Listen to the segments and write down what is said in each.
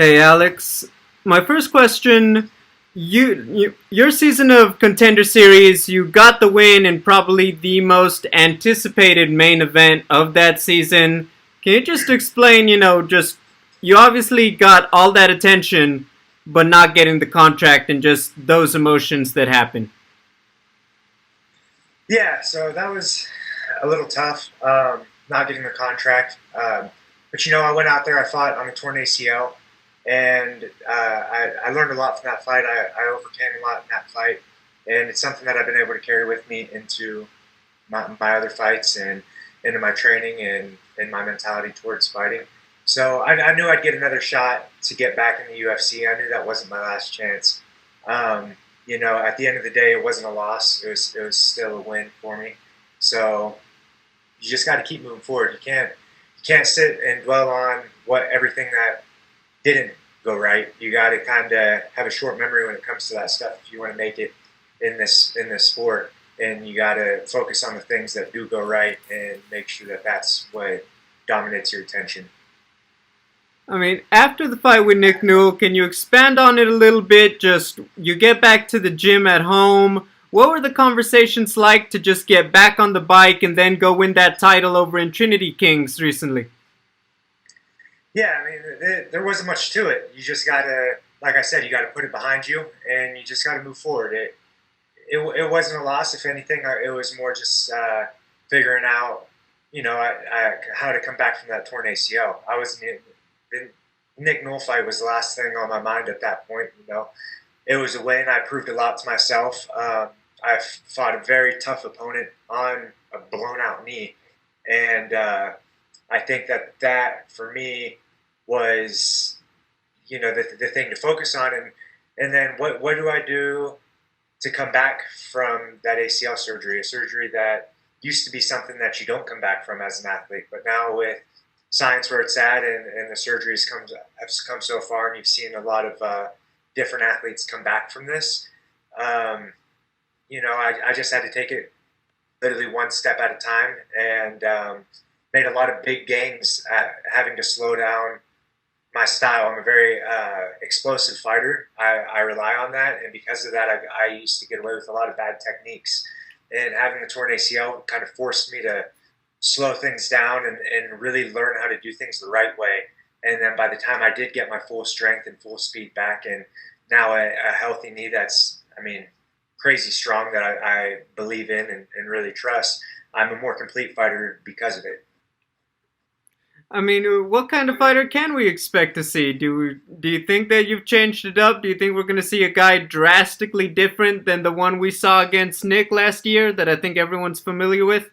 Hey Alex, my first question, your season of Contender Series, you got the win in probably the most anticipated main event of that season. Can you just explain, just you obviously got all that attention but not getting the contract and just those emotions that happen. Yeah, so that was a little tough, not getting the contract. But I went out there, I fought on a torn ACL, and I learned a lot from that fight. I overcame a lot in that fight, and it's something that I've been able to carry with me into my other fights and into my training and my mentality towards fighting. So I knew I'd get another shot to get back in the UFC. I knew that wasn't my last chance. Um, at the end of the day, it wasn't a loss. It was still a win for me. So you just got to keep moving forward. You can't sit and dwell on what everything that didn't go right. You got to kind of have a short memory when it comes to that stuff if you want to make it in this sport. And you got to focus on the things that do go right and make sure that that's what dominates your attention. I mean, after the fight with Nick Newell, can you expand on it a little bit? Just you get back to the gym at home. What were the conversations like to just get back on the bike and then go win that title over in Trinity Kings recently? Yeah, I mean, there wasn't much to it. You just got to, like I said, you got to put it behind you, and you just got to move forward. It wasn't a loss. If anything, it was more just figuring out, how to come back from that torn ACL. I was the Nick Newell fight was the last thing on my mind at that point. It was a win. I proved a lot to myself. I fought a very tough opponent on a blown out knee, and I think that for me was the thing to focus on, and then what do I do to come back from that ACL surgery, a surgery that used to be something that you don't come back from as an athlete, but now with science where it's at and the surgeries have come so far, and you've seen a lot of different athletes come back from this. Um, I just had to take it literally one step at a time, and made a lot of big gains at having to slow down my style. I'm a very explosive fighter. I rely on that, and because of that, I used to get away with a lot of bad techniques. And having a torn ACL kind of forced me to slow things down and really learn how to do things the right way. And then by the time I did get my full strength and full speed back, and now a healthy knee that's, I mean, crazy strong that I believe in and really trust, I'm a more complete fighter because of it. I mean, what kind of fighter can we expect to see? Do you think that you've changed it up? Do you think we're going to see a guy drastically different than the one we saw against Nick last year that I think everyone's familiar with?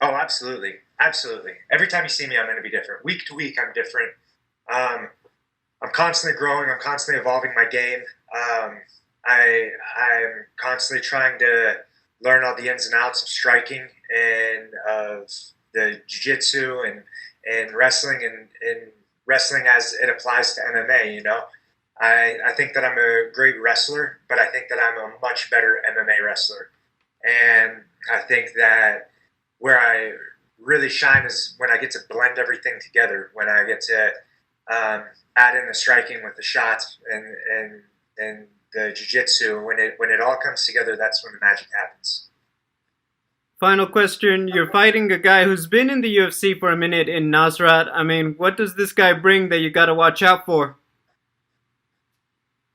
Oh, absolutely, absolutely. Every time you see me, I'm going to be different. Week to week, I'm different. Um, I'm constantly growing. I'm constantly evolving my game. Um, I'm constantly trying to learn all the ins and outs of striking and of the jiu-jitsu and wrestling and wrestling as it applies to MMA. I think that I'm a great wrestler, but I think that I'm a much better MMA wrestler. And I think that where I really shine is when I get to blend everything together, when I get to um, add in the striking with the shots and the jiu-jitsu. When it all comes together, that's when the magic happens. Final question. You're fighting a guy who's been in the UFC for a minute in Nasrat. I mean, what does this guy bring that you got to watch out for?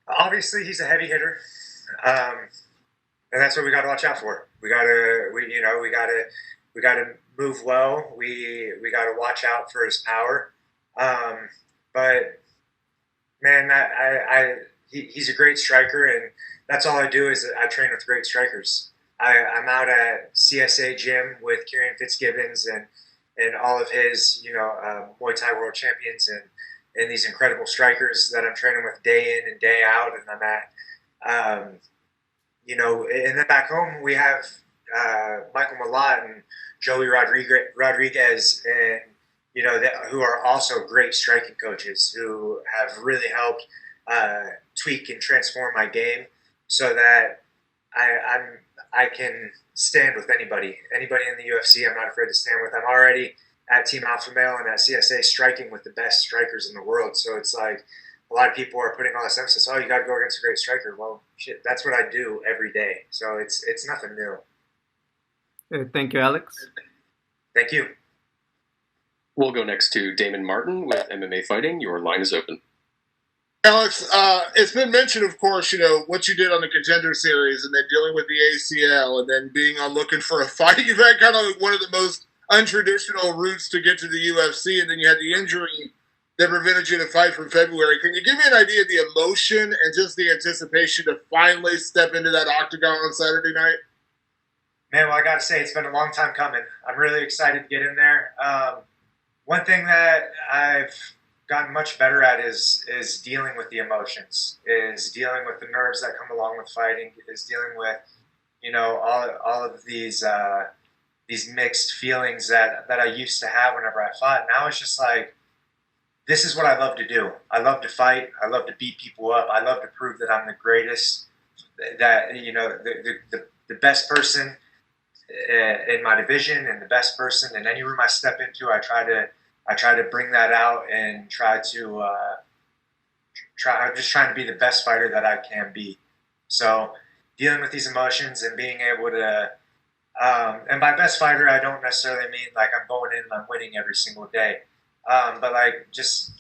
Obviously, he's a heavy hitter, um, and that's what we got to watch out for. We gotta move well. We got to watch out for his power. But man, he's a great striker, and that's all I do is I train with great strikers. I'm out at CSA gym with Kieran Fitzgibbons and all of his Muay Thai world champions and these incredible strikers that I'm training with day in and day out, and I'm at and then back home we have Michael Malott and Joey Rodriguez, and who are also great striking coaches who have really helped tweak and transform my game so that I can stand with anybody in the UFC. I'm not afraid to stand with. I'm already at Team Alpha Male and at CSA striking with the best strikers in the world. So it's like a lot of people are putting all this emphasis. Oh, you got to go against a great striker. Well, shit, that's what I do every day. So it's nothing new. Thank you, Alex. Thank you. We'll go next to Damon Martin with MMA Fighting. Your line is open. Alex, it's been mentioned, of course, what you did on the Contender Series and then dealing with the ACL and then being on looking for a fight. You've had kind of one of the most untraditional routes to get to the UFC, and then you had the injury that prevented you to fight from February. Can you give me an idea of the emotion and just the anticipation to finally step into that octagon on Saturday night? Man, well, I got to say, it's been a long time coming. I'm really excited to get in there. One thing that I've gotten much better at is dealing with the emotions, is dealing with the nerves that come along with fighting, is dealing with, all of these mixed feelings that I used to have whenever I fought. Now it's just like, this is what I love to do. I love to fight. I love to beat people up. I love to prove that I'm the greatest, that, the best person in my division and the best person in any room I step into. I try to bring that out and I'm just trying to be the best fighter that I can be. So dealing with these emotions and being able to, and by best fighter, I don't necessarily mean like I'm going in and I'm winning every single day. But like just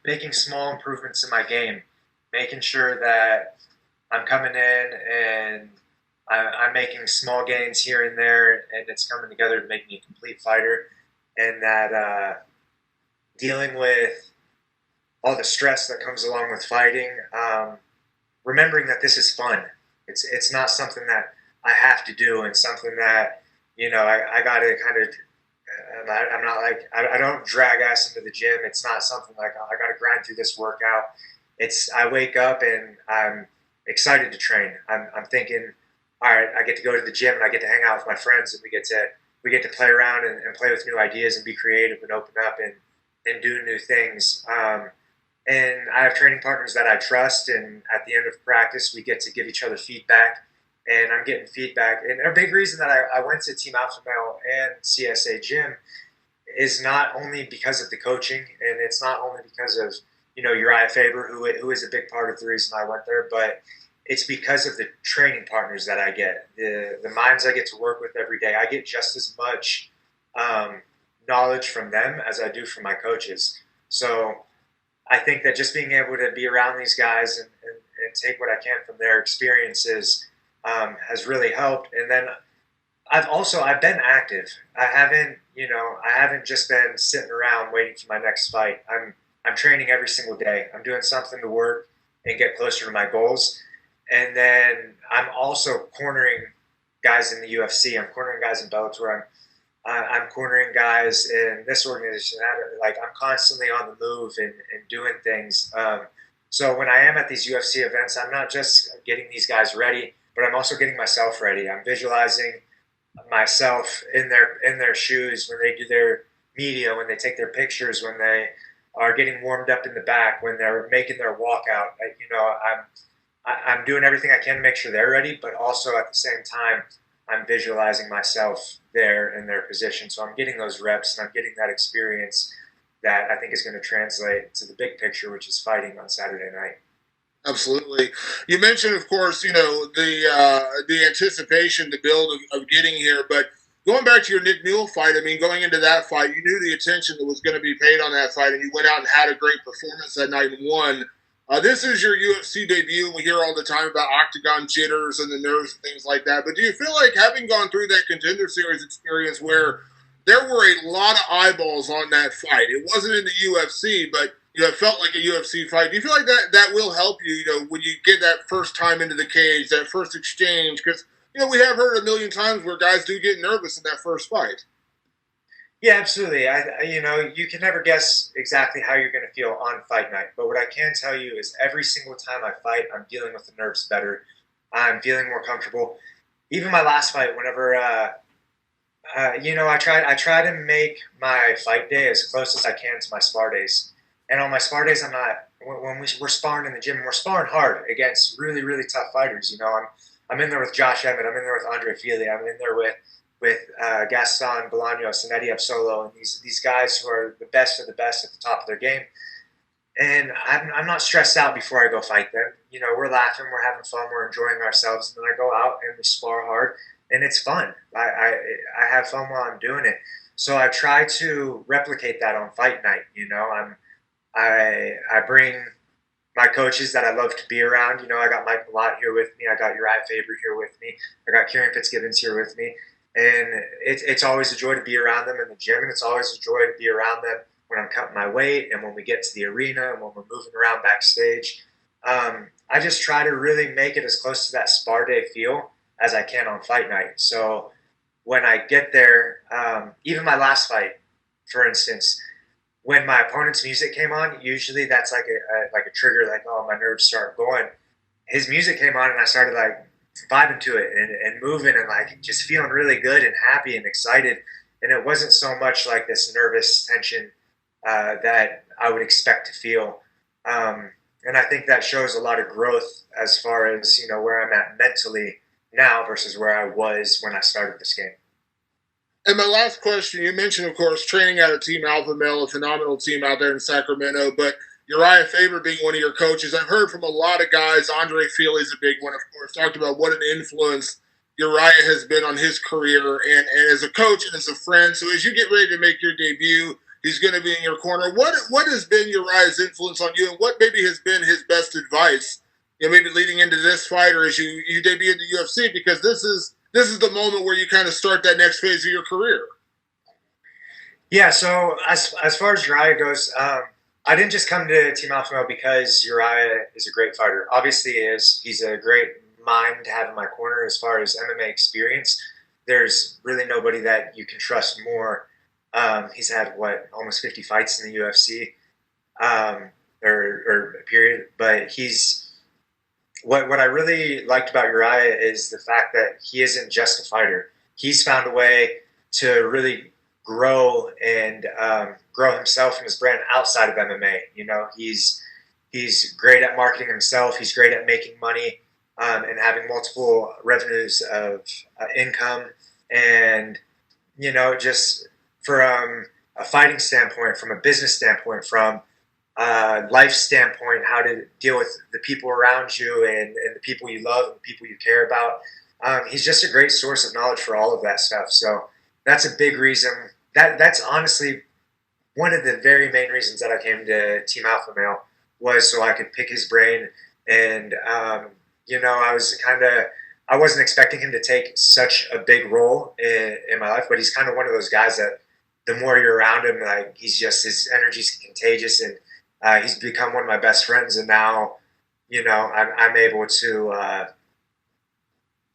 making small improvements in my game, making sure that I'm coming in and I'm making small gains here and there, and it's coming together to make me a complete fighter. And that dealing with all the stress that comes along with fighting, remembering that this is fun. It's not something that I have to do, and something that I got to kind of. I'm not like I don't drag ass into the gym. It's not something like, oh, I got to grind through this workout. I wake up and I'm excited to train. I'm thinking, all right, I get to go to the gym and I get to hang out with my friends, and we get to play around and play with new ideas and be creative and open up and do new things. And I have training partners that I trust, and at the end of practice, we get to give each other feedback, and I'm getting feedback. And a big reason that I went to Team Alpha Male and CSA Gym is not only because of the coaching, and it's not only because of, Uriah Faber, who is a big part of the reason I went there, but it's because of the training partners that I get, the minds I get to work with every day. I get just as much knowledge from them as I do from my coaches. So I think that just being able to be around these guys and take what I can from their experiences has really helped. And then I've been active. I haven't just been sitting around waiting for my next fight. I'm training every single day. I'm doing something to work and get closer to my goals. And then I'm also cornering guys in the UFC. I'm cornering guys in Bellator. I'm cornering guys in this organization. I'm constantly on the move and doing things. So when I am at these UFC events, I'm not just getting these guys ready, but I'm also getting myself ready. I'm visualizing myself in their shoes when they do their media, when they take their pictures, when they are getting warmed up in the back, when they're making their walkout. I'm doing everything I can to make sure they're ready, but also at the same time, I'm visualizing myself there in their position. So I'm getting those reps and I'm getting that experience that I think is going to translate to the big picture, which is fighting on Saturday night. Absolutely. You mentioned, of course, the anticipation, the build of getting here, but going back to your Nick Newell fight, I mean, going into that fight, you knew the attention that was going to be paid on that fight, and you went out and had a great performance that night and won. This is your UFC debut, and we hear all the time about octagon jitters and the nerves and things like that. But do you feel like, having gone through that Contender Series experience where there were a lot of eyeballs on that fight, it wasn't in the UFC, but it felt like a UFC fight. Do you feel like that will help you, when you get that first time into the cage, that first exchange? Because, we have heard a million times where guys do get nervous in that first fight. Yeah, absolutely. You can never guess exactly how you're going to feel on fight night. But what I can tell you is every single time I fight, I'm dealing with the nerves better. I'm feeling more comfortable. Even my last fight, whenever, I try to make my fight day as close as I can to my spar days. And on my spar days, I'm not. When we're sparring in the gym, we're sparring hard against really, really tough fighters. I'm in there with Josh Emmett. I'm in there with Andre Fili. I'm in there with with Gaston Bolaños and Eddie Absolo, and these guys who are the best of the best at the top of their game. And I'm not stressed out before I go fight them. You know, we're laughing, we're having fun, we're enjoying ourselves, and then I go out and we spar hard, and it's fun. I have fun while I'm doing it. So I try to replicate that on fight night. You know, I bring my coaches that I love to be around. You know, I got Mike Malott here with me. I got Uriah Faber here with me. I got Kieran Fitzgibbons here with me. And it's always a joy to be around them in the gym, and it's always a joy to be around them when I'm cutting my weight and when we get to the arena and when we're moving around backstage. I just try to really make it as close to that spar day feel as I can on fight night. So when I get there, even my last fight, for instance, when my opponent's music came on, usually that's like a trigger, like, oh, my nerves start going. His music came on and I started like vibing to it and moving and like just feeling really good and happy and excited. And it wasn't so much like this nervous tension that I would expect to feel. And I think that shows a lot of growth as far as, you know, where I'm at mentally now versus where I was when I started this game. And my last question, you mentioned, of course, training out of Team Alpha Male, a phenomenal team out there in Sacramento, but Uriah Faber being one of your coaches. I've heard from a lot of guys, Andre Feely's a big one, of course, talked about what an influence Uriah has been on his career and as a coach and as a friend. So as you get ready to make your debut, he's going to be in your corner. What has been Uriah's influence on you, and what maybe has been his best advice, you know, maybe leading into this fight or as you debut in the UFC, because this is the moment where you kind of start that next phase of your career. Yeah, so as far as Uriah goes, I didn't just come to Team Alpha Male because Uriah is a great fighter. Obviously he is. He's a great mind to have in my corner as far as MMA experience. There's really nobody that you can trust more. He's had, almost 50 fights in the UFC, or period. But what I really liked about Uriah is the fact that he isn't just a fighter. He's found a way to really grow and grow himself and his brand outside of MMA. You know, he's great at marketing himself. He's great at making money and having multiple revenues of income. And, you know, just from a fighting standpoint, from a business standpoint, from life standpoint, how to deal with the people around you and the people you love and the people you care about. He's just a great source of knowledge for all of that stuff. So that's a big reason. That's honestly one of the very main reasons that I came to Team Alpha Male, was so I could pick his brain. And, you know, I wasn't expecting him to take such a big role in my life, but he's kind of one of those guys that the more you're around him, like, his energy's contagious, and he's become one of my best friends. And now, you know, I'm able to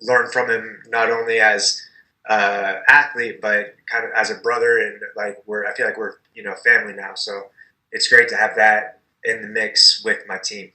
learn from him, not only as athlete, but kind of as a brother, and like I feel like we're, you know, family now. So it's great to have that in the mix with my team.